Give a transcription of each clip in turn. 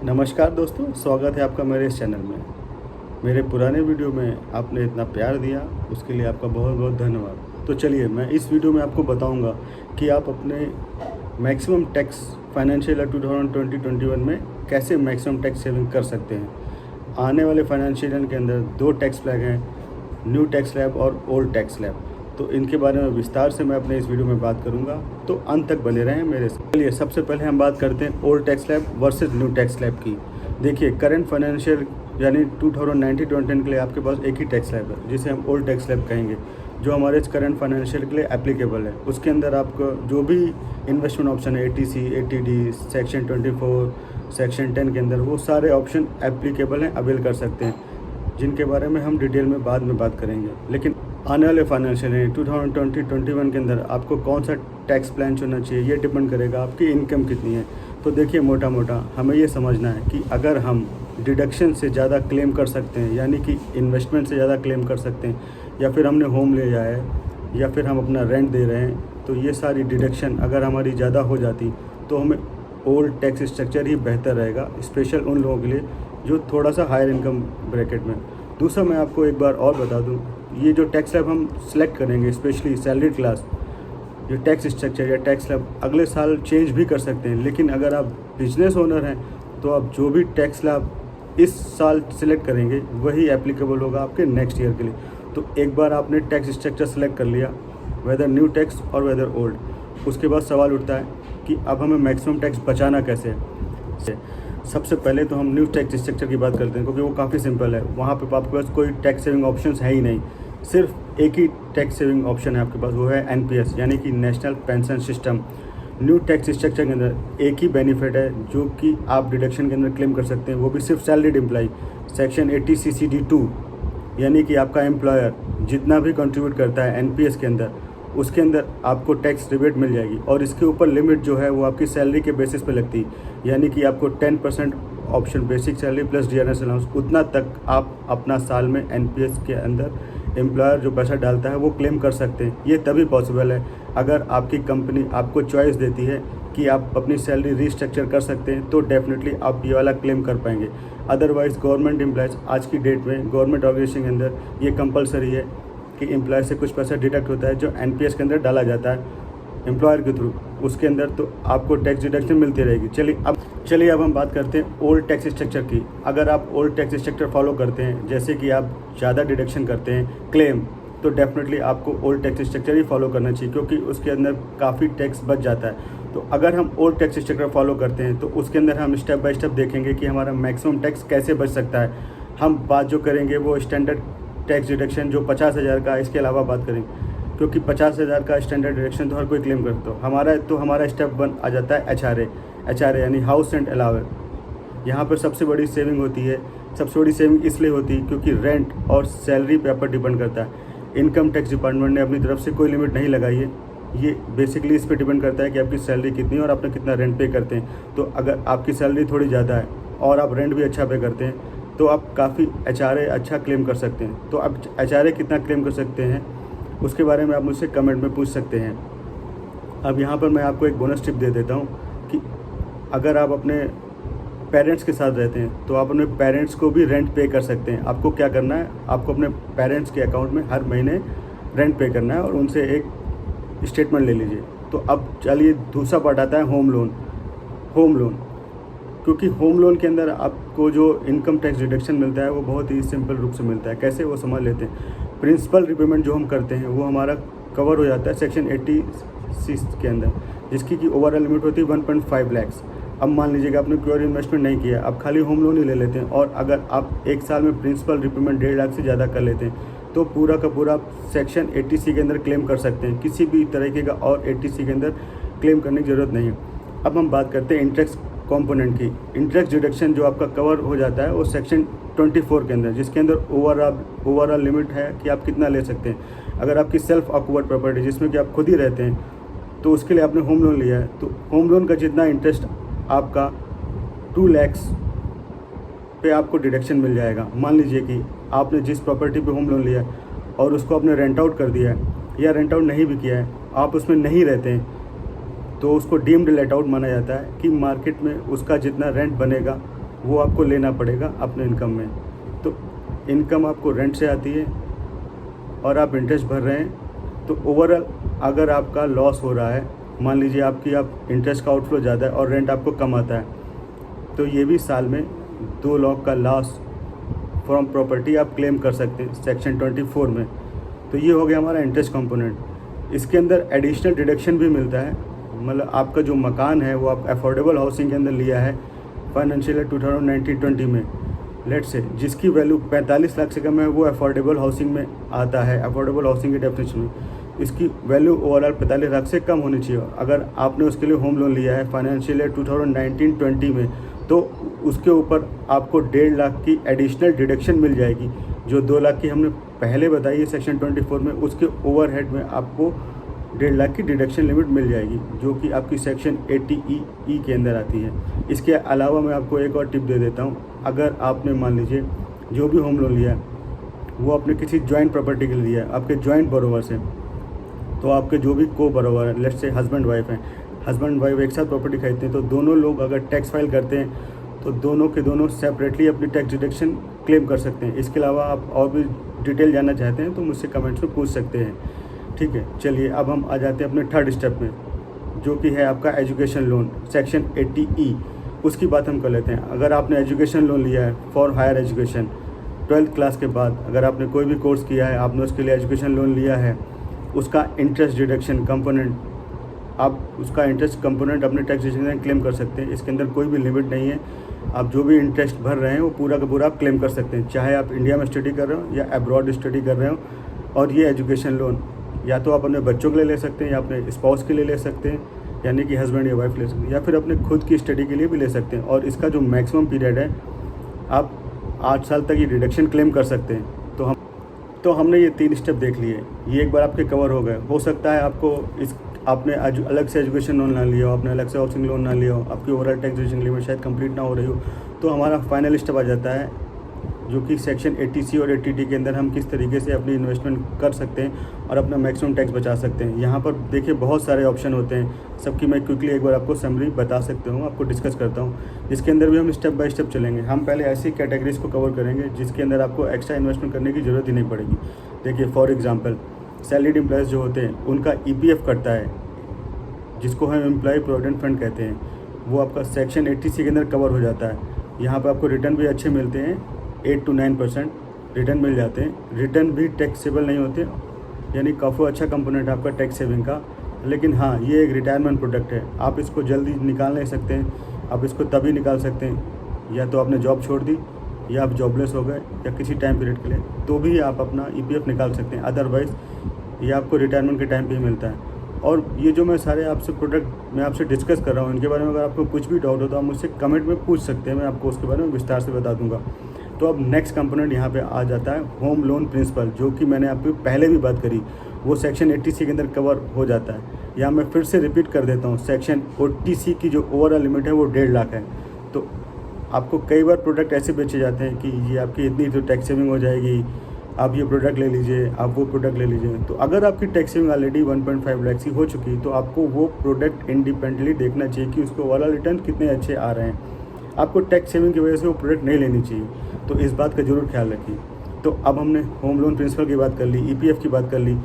नमस्कार दोस्तों, स्वागत है आपका मेरे इस चैनल में। मेरे पुराने वीडियो में आपने इतना प्यार दिया, उसके लिए आपका बहुत बहुत धन्यवाद। तो चलिए, मैं इस वीडियो में आपको बताऊंगा कि आप अपने मैक्सिमम टैक्स फाइनेंशियल ईयर 2020-21 में कैसे मैक्सिमम टैक्स सेविंग कर सकते हैं। आने वाले फाइनेंशियल ईयर के अंदर 2 टैक्स फ्लैग हैं, न्यू टैक्स स्लैब और ओल्ड टैक्स स्लैब। तो इनके बारे में विस्तार से मैं अपने इस वीडियो में बात करूंगा, तो अंत तक बने रहें मेरे साथ। चलिए, सबसे पहले हम बात करते हैं old tax slab versus new tax slab की। देखिए, करंट फाइनेंशियल यानी 2019-20 के लिए आपके पास एक ही टैक्स स्लैब है, जिसे हम ओल्ड टैक्स स्लैब कहेंगे, जो हमारे करंट फाइनेंशियल के लिए एप्लीकेबल है। उसके अंदर आपको जो भी इन्वेस्टमेंट ऑप्शन है, ATC, ATD, सेक्शन 24, सेक्शन 10 के अंदर, वो सारे ऑप्शन एप्लीकेबल हैं, अवेल कर सकते हैं, जिनके बारे में हम डिटेल में बाद में बात करेंगे। लेकिन आने वाले फाइनेंशियल ईयर 2020-21 के अंदर आपको कौन सा टैक्स प्लान चुनना चाहिए, ये डिपेंड करेगा आपकी इनकम कितनी है। तो देखिए, मोटा मोटा हमें ये समझना है कि अगर हम डिडक्शन से ज़्यादा क्लेम कर सकते हैं, यानी कि इन्वेस्टमेंट से ज़्यादा क्लेम कर सकते हैं, या फिर हमने होम ले जाया है, या फिर हम अपना रेंट दे रहे हैं, तो ये सारी डिडक्शन अगर हमारी ज़्यादा हो जाती तो हमें ओल्ड टैक्स स्ट्रक्चर ही बेहतर रहेगा, स्पेशल उन लोगों के लिए जो थोड़ा सा हायर इनकम ब्रैकेट में। दूसरा, मैं आपको एक बार और बता दूं, ये जो टैक्स स्लैब हम सेलेक्ट करेंगे, स्पेशली सैलरी क्लास, ये टैक्स स्ट्रक्चर या टैक्स स्लैब अगले साल चेंज भी कर सकते हैं। लेकिन अगर आप बिजनेस ओनर हैं तो आप जो भी टैक्स स्लैब इस साल सेलेक्ट करेंगे वही एप्लीकेबल होगा आपके नेक्स्ट ईयर के लिए। तो एक बार आपने टैक्स स्ट्रक्चर सेलेक्ट कर लिया, वेदर न्यू टैक्स और वेदर ओल्ड, उसके बाद सवाल उठता है कि अब हमें मैक्सिमम टैक्स बचाना कैसे है। सबसे पहले तो हम न्यू टैक्स स्ट्रक्चर की बात करते हैं, क्योंकि वो काफ़ी सिंपल है। वहाँ पे आपके पास कोई टैक्स सेविंग ऑप्शंस है ही नहीं, सिर्फ एक ही टैक्स सेविंग ऑप्शन है आपके पास, वो है NPS, यानी कि national pension system. New tax structure के अंदर एक ही बेनिफिट है जो कि आप डिडक्शन के अंदर क्लेम कर सकते हैं, वो भी सिर्फ सैलरीड एम्प्लॉय। सेक्शन 80CCD2, यानी कि आपका एम्प्लॉयर जितना भी कंट्रीब्यूट करता है NPS के अंदर, उसके अंदर आपको टैक्स रिबेट मिल जाएगी। और इसके ऊपर लिमिट जो है वो आपकी सैलरी के बेसिस पे लगती है, यानी कि आपको 10% option basic salary plus DNS allowance, उतना तक आप अपना साल में NPS के अंदर एम्प्लॉयर जो पैसा डालता है वो क्लेम कर सकते हैं। ये तभी पॉसिबल है अगर आपकी कंपनी आपको चॉइस देती है कि आप अपनी सैलरी रीस्ट्रक्चर कर सकते हैं, तो डेफिनेटली आप ये वाला क्लेम कर पाएंगे। अदरवाइज़ गवर्नमेंट एम्प्लॉयज़ आज की डेट में गवर्नमेंट ऑर्गेनाइजेशन के अंदर ये कंपलसरी है कि एम्प्लॉय से कुछ पैसा डिडक्ट होता है जो NPS के अंदर डाला जाता है एम्प्लॉयर के थ्रू, उसके अंदर तो आपको टैक्स डिडक्शन मिलती रहेगी। चलिए अब हम बात करते हैं ओल्ड टैक्स स्ट्रक्चर की। अगर आप ओल्ड टैक्स स्ट्रक्चर फॉलो करते हैं, जैसे कि आप ज़्यादा डिडक्शन करते हैं क्लेम, तो डेफिनेटली आपको ओल्ड टैक्स स्ट्रक्चर ही फॉलो करना चाहिए, क्योंकि उसके अंदर काफ़ी टैक्स बच जाता है। तो अगर हम ओल्ड टैक्स स्ट्रक्चर फॉलो करते हैं तो उसके अंदर हम स्टेप बाय स्टेप देखेंगे कि हमारा मैक्सिमम टैक्स कैसे बच सकता है। हम बात जो करेंगे वो स्टैंडर्ड टैक्स डिडक्शन जो 50,000 का, इसके अलावा बात करेंगे, क्योंकि 50,000 का स्टैंडर्ड डिडक्शन तो हर कोई क्लेम करता है। हमारा स्टेप 1 आ जाता है HRA यानी हाउस रेंट अलाउंस। यहाँ पर सबसे बड़ी सेविंग होती है। सबसे बड़ी सेविंग इसलिए होती है क्योंकि रेंट और सैलरी पे पर डिपेंड करता है। इनकम टैक्स डिपार्टमेंट ने अपनी तरफ से कोई लिमिट नहीं लगाई है, ये बेसिकली इस पर डिपेंड करता है कि आपकी सैलरी कितनी है और आपने कितना रेंट पे करते हैं। तो अगर आपकी सैलरी थोड़ी ज़्यादा है और आप रेंट भी अच्छा पे करते हैं तो आप काफ़ी HRA अच्छा क्लेम कर सकते हैं। तो आप HRA कितना क्लेम कर सकते हैं उसके बारे में आप मुझसे कमेंट में पूछ सकते हैं। अब यहाँ पर मैं आपको एक बोनस टिप दे देता हूँ कि अगर आप अपने पेरेंट्स के साथ रहते हैं तो आप अपने पेरेंट्स को भी रेंट पे कर सकते हैं। आपको क्या करना है, आपको अपने पेरेंट्स के अकाउंट में हर महीने रेंट पे करना है और उनसे एक स्टेटमेंट ले लीजिए। तो अब चलिए, दूसरा पार्ट आता है होम लोन। क्योंकि होम लोन के अंदर आपको जो इनकम टैक्स डिडक्शन मिलता है वो बहुत ही सिंपल रूप से मिलता है। कैसे, वो समझ लेते हैं। प्रिंसिपल रिपेमेंट जो हम करते हैं वो हमारा कवर हो जाता है सेक्शन 80C के अंदर, जिसकी कि ओवरऑल लिमिट होती है 1.5 लाख। अब मान लीजिएगा आपने कोई इन्वेस्टमेंट नहीं किया, आप खाली होम लोन ही ले लेते हैं, और अगर आप एक साल में प्रिंसिपल रिपेमेंट 1.5 लाख से ज़्यादा कर लेते हैं तो पूरा का पूरा सेक्शन 80C के अंदर क्लेम कर सकते हैं। किसी भी तरीके का और 80C के अंदर क्लेम करने की ज़रूरत नहीं है। अब हम बात करते हैं इंटरेस्ट कॉम्पोनेंट की। इंटरेस्ट डिडक्शन जो आपका कवर हो जाता है वो सेक्शन 24 के अंदर, जिसके अंदर ओवरऑल लिमिट है कि आप कितना ले सकते हैं। अगर आपकी सेल्फ ऑक्यूपाइड प्रॉपर्टी जिसमें कि आप खुद ही रहते हैं, तो उसके लिए आपने होम लोन लिया है, तो होम लोन का जितना इंटरेस्ट आपका 2 लाख पे आपको डिडक्शन मिल जाएगा। मान लीजिए कि आपने जिस प्रॉपर्टी पे होम लोन लिया है और उसको आपने रेंट आउट कर दिया है, या रेंट आउट नहीं भी किया है, आप उसमें नहीं रहते हैं, तो उसको डीम्ड लेट आउट माना जाता है कि मार्केट में उसका जितना रेंट बनेगा वो आपको लेना पड़ेगा अपने इनकम में। तो इनकम आपको रेंट से आती है और आप इंटरेस्ट भर रहे हैं, तो ओवरऑल अगर आपका लॉस हो रहा है, मान लीजिए आप इंटरेस्ट का आउटफ्लो ज़्यादा है और रेंट आपको कम आता है, तो ये भी साल में 2 लाख का लॉस फ्रॉम प्रॉपर्टी आप क्लेम कर सकते हैं सेक्शन 24 में। तो ये हो गया हमारा इंटरेस्ट कंपोनेंट। इसके अंदर एडिशनल डिडक्शन भी मिलता है, मतलब आपका जो मकान है वो आप अफोर्डेबल हाउसिंग के अंदर लिया है फाइनेंशियल ईयर 2019-20 में, लेट से जिसकी वैल्यू 45 लाख से कम है वो अफोर्डेबल हाउसिंग में आता है, अफोर्डेबल हाउसिंग के डेफिनेशन में। इसकी वैल्यू ओवरऑल 45 लाख से कम होनी चाहिए। अगर आपने उसके लिए होम लोन लिया है फाइनेंशियल ईयर 2019-20 में, तो उसके ऊपर आपको 1.5 लाख की एडिशनल डिडक्शन मिल जाएगी। जो 2 लाख की हमने पहले बताई है सेक्शन 24 में, उसके ओवरहेड में आपको 1.5 लाख की डिडक्शन लिमिट मिल जाएगी, जो कि आपकी सेक्शन 80E के अंदर आती है। इसके अलावा मैं आपको एक और टिप दे देता हूँ। अगर आपने मान लीजिए जो भी होम लोन लिया है वो आपने किसी जॉइंट प्रॉपर्टी के लिए लिया है, आपके जॉइंट बोरोवर्स हैं, तो आपके जो भी को बोरोवर है, लेट्स से हस्बैंड वाइफ हैं, हस्बैंड वाइफ एक साथ प्रॉपर्टी खरीदते हैं, तो दोनों लोग अगर टैक्स फाइल करते हैं तो दोनों के दोनों सेपरेटली अपनी टैक्स डिडक्शन क्लेम कर सकते हैं। इसके अलावा आप और भी डिटेल जानना चाहते हैं तो मुझसे कमेंट्स में पूछ सकते हैं। ठीक है, चलिए अब हम आ जाते हैं अपने थर्ड स्टेप में, जो कि है आपका एजुकेशन लोन सेक्शन 80E। उसकी बात हम कर लेते हैं। अगर आपने एजुकेशन लोन लिया है for higher education 12th class के बाद, अगर आपने कोई भी कोर्स किया है, आपने उसके लिए एजुकेशन लोन लिया है, उसका इंटरेस्ट डिडक्शन कंपोनेंट, आप उसका इंटरेस्ट कंपोनेंट अपने टैक्स डिडक्शन में क्लेम कर सकते हैं। इसके अंदर कोई भी लिमिट नहीं है, आप जो भी इंटरेस्ट भर रहे हैं वो पूरा का पूरा आप क्लेम कर सकते हैं, चाहे आप इंडिया में स्टडी कर रहे हो या अब्रॉड स्टडी कर रहे हो। और ये एजुकेशन लोन या तो आप अपने बच्चों के लिए ले सकते हैं या अपने स्पाउस के लिए ले सकते हैं, यानी कि हस्बैंड या वाइफ ले सकते हैं, या फिर अपने खुद की स्टडी के लिए भी ले सकते हैं। और इसका जो मैक्सिमम पीरियड है, आप 8 साल तक ये डिडक्शन क्लेम कर सकते हैं। तो हमने ये 3 स्टेप देख लिए, ये एक बार आपके कवर हो गए। हो सकता है आपने अलग से एजुकेशन लोन ना लिया हो, आपने अलग से हाउसिंग लोन ना लिया हो, आपकी ओवरऑल टैक्स डिडक्शन लिमिट शायद कंप्लीट ना हो रही हो, तो हमारा फाइनल स्टेप आ जाता है, जो कि सेक्शन 80C और 80D के अंदर हम किस तरीके से अपनी इन्वेस्टमेंट कर सकते हैं और अपना मैक्सिमम टैक्स बचा सकते हैं। यहाँ पर देखिए बहुत सारे ऑप्शन होते हैं, सबकी मैं क्विकली एक बार आपको समरी बता सकता हूँ, आपको डिस्कस करता हूँ, जिसके अंदर भी हम स्टेप बाय स्टेप चलेंगे। हम पहले ऐसी कैटेगरीज को कवर करेंगे जिसके अंदर आपको एक्स्ट्रा इन्वेस्टमेंट करने की ज़रूरत ही नहीं पड़ेगी। देखिए फॉर एग्जाम्पल सैलरीड एम्प्लॉयज़ जो होते हैं उनका EPF कटता है, जिसको हम एम्प्लॉय प्रोविडेंट फंड कहते हैं, वो आपका सेक्शन 80C के अंदर कवर हो जाता है। यहाँ पर आपको रिटर्न भी अच्छे मिलते हैं, 8 to 9% रिटर्न मिल जाते हैं। रिटर्न भी टैक्सेबल नहीं होते, यानी काफ़ी अच्छा कंपोनेंट है आपका टैक्स सेविंग का। लेकिन हाँ, ये एक रिटायरमेंट प्रोडक्ट है, आप इसको जल्दी निकाल नहीं सकते हैं, आप इसको तभी निकाल सकते हैं या तो आपने जॉब छोड़ दी या आप जॉबलेस हो गए या किसी टाइम पीरियड के लिए, तो भी आप अपना EPF निकाल सकते हैं। अदरवाइज़ ये आपको रिटायरमेंट के टाइम पे ही मिलता है। और ये जो मैं सारे आपसे प्रोडक्ट मैं आपसे डिस्कस कर रहा हूँ, इनके बारे में अगर आपको कुछ भी डाउट हो तो आप मुझसे कमेंट में पूछ सकते हैं, मैं आपको उसके बारे में विस्तार से बता दूंगा। तो अब नेक्स्ट कंपोनेंट यहाँ पे आ जाता है होम लोन प्रिंसिपल, जो कि मैंने आपको पहले भी बात करी, वो सेक्शन 80C के अंदर कवर हो जाता है। यहाँ मैं फिर से रिपीट कर देता हूँ, सेक्शन 80C की जो ओवरऑल लिमिट है वो 1.5 लाख है। तो आपको कई बार प्रोडक्ट ऐसे बेचे जाते हैं कि ये आपकी इतनी तो टैक्स सेविंग हो जाएगी, आप ये प्रोडक्ट ले लीजिए, आप वो प्रोडक्ट ले लीजिए। तो अगर आपकी टैक्स सेविंग ऑलरेडी 1.5 लाख की हो चुकी, तो आपको वो प्रोडक्ट इंडिपेंडेंटली देखना चाहिए कि उसको ओवरऑल रिटर्न कितने अच्छे आ रहे हैं। आपको टैक्स सेविंग की वजह से वो प्रोडक्ट नहीं लेनी चाहिए, तो इस बात का ज़रूर ख्याल रखिए। तो अब हमने होम लोन प्रिंसिपल की बात कर ली, EPF की बात कर ली,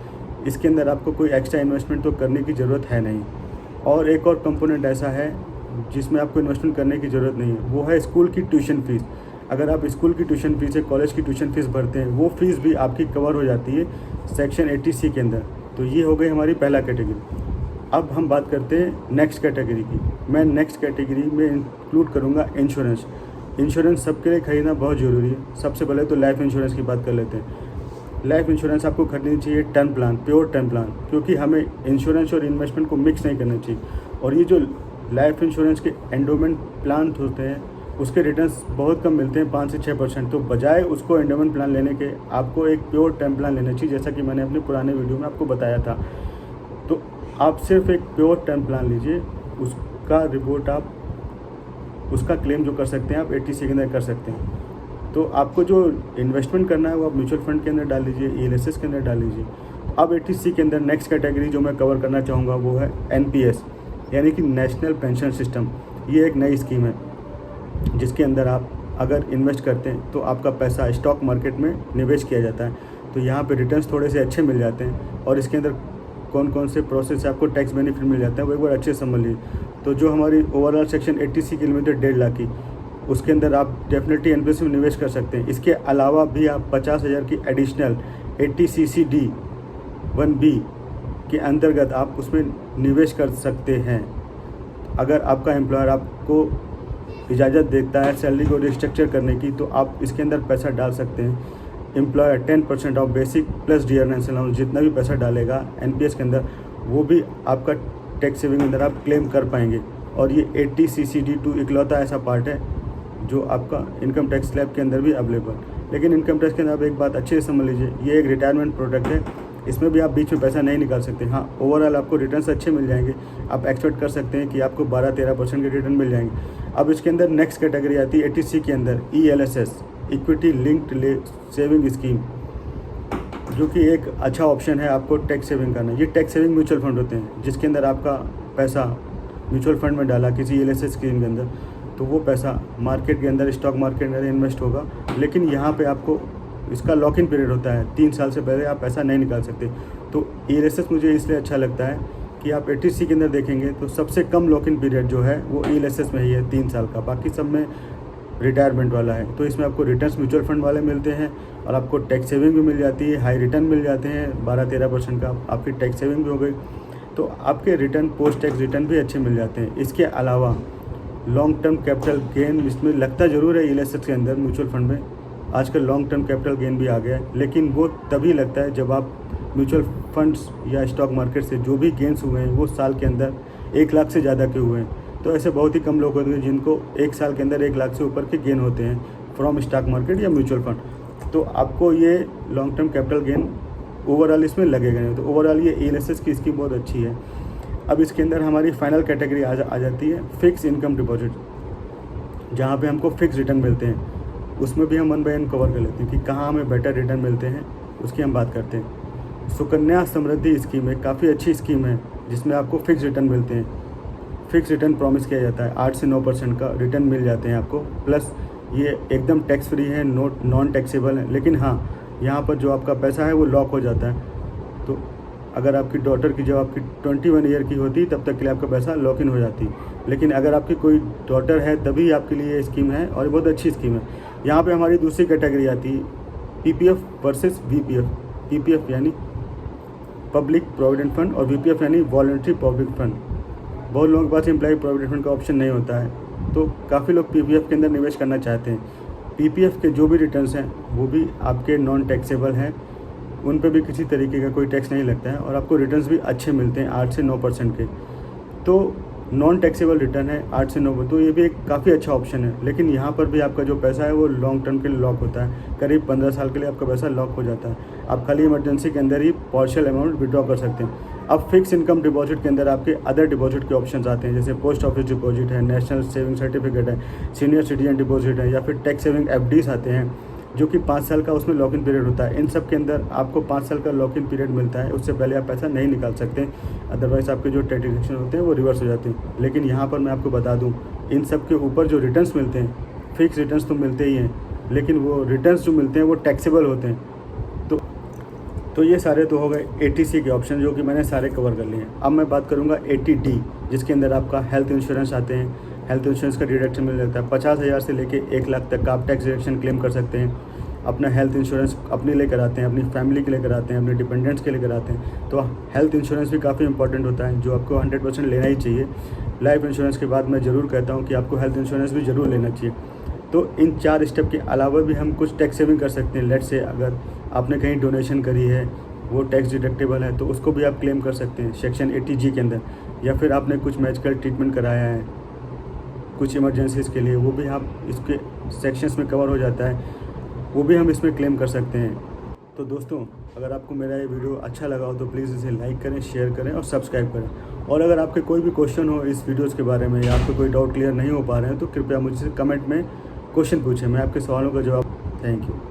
इसके अंदर आपको कोई एक्स्ट्रा इन्वेस्टमेंट तो करने की ज़रूरत है नहीं। और एक और कंपोनेंट ऐसा है जिसमें आपको इन्वेस्टमेंट करने की ज़रूरत नहीं है, वो है स्कूल की ट्यूशन फ़ीस। अगर आप स्कूल की ट्यूशन फ़ीस या कॉलेज की ट्यूशन फ़ीस भरते हैं, वो फ़ीस भी आपकी कवर हो जाती है सेक्शन 80C के अंदर। तो ये हो गई हमारी पहला कैटेगरी। अब हम बात करते हैं नेक्स्ट कैटेगरी की। मैं नेक्स्ट कैटेगरी में इंक्लूड करूँगा इंश्योरेंस। इंश्योरेंस सबके लिए खरीदना बहुत ज़रूरी है। सबसे पहले तो लाइफ इंश्योरेंस की बात कर लेते हैं। लाइफ इंश्योरेंस आपको खरीदनी चाहिए term plan, pure term plan, क्योंकि हमें इंश्योरेंस और इन्वेस्टमेंट को मिक्स नहीं करना चाहिए। और ये जो लाइफ इंश्योरेंस के एंडोमेंट प्लान होते हैं उसके रिटर्न्स बहुत कम मिलते हैं, 5 से 6%। तो बजाय उसको एंडोमेंट प्लान लेने के आपको एक प्योर टर्म प्लान लेना चाहिए, जैसा कि मैंने अपने पुराने वीडियो में आपको बताया था। तो आप सिर्फ एक प्योर टर्म प्लान लीजिए, उसका रिपोर्ट आप उसका क्लेम जो कर सकते हैं आप 80C के अंदर कर सकते हैं। तो आपको जो इन्वेस्टमेंट करना है वो आप म्यूचुअल फंड के अंदर डाल लीजिए, ELSS के अंदर डाल लीजिए। अब 80C के अंदर नेक्स्ट कैटेगरी जो मैं कवर करना चाहूँगा वो है NPS, यानी कि नेशनल पेंशन सिस्टम। ये एक नई स्कीम है। जिसके अंदर आप अगर इन्वेस्ट करते हैं तो आपका पैसा स्टॉक मार्केट में निवेश किया जाता है। तो यहाँ पे रिटर्न्स थोड़े से अच्छे मिल जाते हैं और इसके अंदर कौन कौन से प्रोसेस से आपको टैक्स बेनिफिट मिल जाता है वो एक बार अच्छे से समझ लीजिए। तो जो हमारी ओवरऑल सेक्शन 80C की लिमिट है 1.5 लाख की, उसके अंदर आप डेफिनेटली एनपीएस में निवेश कर सकते हैं। इसके अलावा भी आप 50,000 की एडिशनल 80CCD1B के अंतर्गत आप उसमें निवेश कर सकते हैं। अगर आपका एम्प्लॉयर आपको इजाज़त देता है सैलरी को रिस्ट्रक्चर करने की, तो आप इसके अंदर पैसा डाल सकते हैं। Employer 10% of basic plus dearness allowance जितना भी पैसा डालेगा एनपीएस के अंदर, वो भी आपका टैक्स सेविंग के अंदर आप क्लेम कर पाएंगे। और ये 80CCD2 इकलौता ऐसा पार्ट है जो आपका इनकम टैक्स स्लैब के अंदर भी अवेलेबल। लेकिन इनकम टैक्स के अंदर आप एक बात अच्छे से समझ लीजिए, ये एक रिटायरमेंट प्रोडक्ट है, इसमें भी आप बीच में पैसा नहीं निकाल सकते। हाँ, ओवरऑल आपको रिटर्न्स अच्छे मिल जाएंगे, आप एक्सपेक्ट कर सकते हैं कि आपको 12-13% के रिटर्न मिल जाएंगे। अब इसके अंदर नेक्स्ट कैटेगरी आती है 80C के अंदर ELSS, equity linked saving scheme, जो कि एक अच्छा ऑप्शन है आपको टैक्स सेविंग करना। ये टैक्स सेविंग म्यूचुअल फंड होते हैं जिसके अंदर आपका पैसा म्यूचुअल फंड में डाला किसी ELSS स्कीम के अंदर, तो वो पैसा मार्केट के अंदर स्टॉक मार्केट के अंदर इन्वेस्ट होगा। लेकिन यहाँ पे आपको इसका लॉक इन पीरियड होता है, 3 साल से पहले आप पैसा नहीं निकाल सकते। तो ELSS मुझे इसलिए अच्छा लगता है कि आप 80C के अंदर देखेंगे तो सबसे कम लॉक इन पीरियड जो है वो ELSS में ही है 3 साल का, बाकी सब में रिटायरमेंट वाला है। तो इसमें आपको रिटर्न्स म्यूचुअल फंड वाले मिलते हैं और आपको टैक्स सेविंग भी मिल जाती है, हाई रिटर्न मिल जाते हैं 12-13% का, आपकी टैक्स सेविंग भी हो गई। तो आपके रिटर्न पोस्ट टैक्स रिटर्न भी अच्छे मिल जाते हैं। इसके अलावा लॉन्ग टर्म कैपिटल गेन इसमें लगता ज़रूर है ELSS के अंदर म्यूचुअल फंड में, आजकल लॉन्ग टर्म कैपिटल गेन भी आ गया है, लेकिन वो तभी लगता है जब आप म्यूचुअल फंड्स या स्टॉक मार्केट से जो भी गेंस हुए हैं वो साल के अंदर 1 लाख से ज़्यादा के हुए हैं। तो ऐसे बहुत ही कम लोग होते हैं जिनको 1 साल के अंदर 1 लाख से ऊपर के गेन होते हैं फ्रॉम स्टॉक मार्केट या म्यूचुअल फंड। तो आपको ये long term capital gain overall इसमें लगेगा नहीं। तो ओवरऑल ये ELSS की स्कीम बहुत अच्छी है। अब इसके अंदर हमारी फाइनल कैटेगरी आ जाती है फिक्स इनकम डिपॉजिट, जहाँ पे हमको फिक्स रिटर्न मिलते हैं। उसमें भी हम 1 बाय 1 कवर कर लेते हैं कि कहाँ हमें बेटर रिटर्न मिलते हैं, उसकी हम बात करते हैं। सुकन्या समृद्धि स्कीम एक काफ़ी अच्छी स्कीम है जिसमें आपको फिक्स रिटर्न मिलते हैं। फिक्स रिटर्न प्रॉमिस किया जाता है, 8 से 9% का रिटर्न मिल जाते हैं आपको, प्लस ये एकदम टैक्स फ्री है, नॉन टैक्सेबल है। लेकिन हाँ, यहाँ पर जो आपका पैसा है वो लॉक हो जाता है। तो अगर आपकी डॉटर की जब आपकी 21 ईयर की होती तब तक के लिए आपका पैसा लॉक इन हो जाती। लेकिन अगर आपकी कोई डॉटर है तभी आपके लिए ये स्कीम है और बहुत अच्छी स्कीम है। यहाँ पे हमारी दूसरी कैटेगरी आती है PPF वर्सेस VPF। PPF यानी पब्लिक प्रोविडेंट फंड और VPF यानी वॉलंटरी प्रोविडेंट फंड। बहुत लोगों के पास एम्प्लॉय प्रोविडेंट फंड का ऑप्शन नहीं होता है, तो काफ़ी लोग PPF के अंदर निवेश करना चाहते हैं। PPF के जो भी रिटर्न्स हैं वो भी आपके नॉन टैक्सेबल हैं, उन पे भी किसी तरीके का कोई टैक्स नहीं लगता है और आपको रिटर्न्स भी अच्छे मिलते हैं 8 से 9% के। तो नॉन टैक्सेबल रिटर्न है 8 से 9, तो ये भी एक काफ़ी अच्छा ऑप्शन है। लेकिन यहाँ पर भी आपका जो पैसा है वो लॉन्ग टर्म के लिए लॉक होता है, करीब 15 साल के लिए आपका पैसा लॉक हो जाता है। आप खाली इमरजेंसी के अंदर ही पार्शियल अमाउंट विड्रॉ कर सकते हैं। अब फिक्स इनकम डिपॉजिट के अंदर आपके अदर डिपॉजिट के ऑप्शंस आते हैं, जैसे पोस्ट ऑफिस डिपॉजिट है, नेशनल सेविंग सर्टिफिकेट है, सीनियर सिटीजन डिपॉजिट है, या फिर टैक्स सेविंग FDs आते हैं जो कि 5 साल का उसमें लॉक इन पीरियड होता है। इन सब के अंदर आपको 5 साल का लॉक इन पीरियड मिलता है, उससे पहले आप पैसा नहीं निकाल सकते, अदरवाइज़ आपके जो टैक्स डिडक्शन होते हैं वो रिवर्स हो जाते हैं। लेकिन यहाँ पर मैं आपको बता दूँ, इन सब के ऊपर जो रिटर्न्स मिलते हैं, फिक्स रिटर्न्स तो मिलते ही हैं, लेकिन वो रिटर्न्स जो मिलते हैं वो टैक्सेबल होते हैं। तो ये सारे तो हो गए 80C के ऑप्शन जो कि मैंने सारे कवर कर लिए हैं। अब मैं बात करूँगा 80D, जिसके अंदर आपका हेल्थ इंश्योरेंस आते हैं। हेल्थ इंश्योरेंस का डिडक्शन मिल जाता है 50,000 से लेके 1 लाख तक का आप टैक्स डिडक्शन क्लेम कर सकते हैं। अपना हेल्थ इंश्योरेंस अपने लिए कराते हैं, अपनी फैमिली के लिए कराते हैं, अपने डिपेंडेंट्स के लिए कराते हैं। तो हेल्थ इंश्योरेंस भी काफ़ी इंपॉर्टेंट होता है जो आपको 100% लेना ही चाहिए। लाइफ इंश्योरेंस के बाद मैं ज़रूर कहता हूँ कि आपको हेल्थ इंश्योरेंस भी ज़रूर लेना चाहिए। तो इन 4 स्टेप के अलावा भी हम कुछ टैक्स सेविंग कर सकते हैं। लेट्स से अगर आपने कहीं डोनेशन करी है, वो टैक्स डिडक्टेबल है, तो उसको भी आप क्लेम कर सकते हैं सेक्शन 80G के अंदर। या फिर आपने कुछ मेडिकल ट्रीटमेंट कराया है कुछ इमरजेंसीज़ के लिए, वो भी आप इसके सेक्शंस में कवर हो जाता है, वो भी हम इसमें क्लेम कर सकते हैं। तो दोस्तों, अगर आपको मेरा ये वीडियो अच्छा लगा हो तो प्लीज़ इसे लाइक करें, शेयर करें और सब्सक्राइब करें। और अगर आपके कोई भी क्वेश्चन हो इस वीडियोज़ के बारे में या आपको कोई डाउट क्लियर नहीं हो पा रहे हैं तो कृपया मुझसे कमेंट में क्वेश्चन पूछें, मैं आपके सवालों का जवाब। Thank you.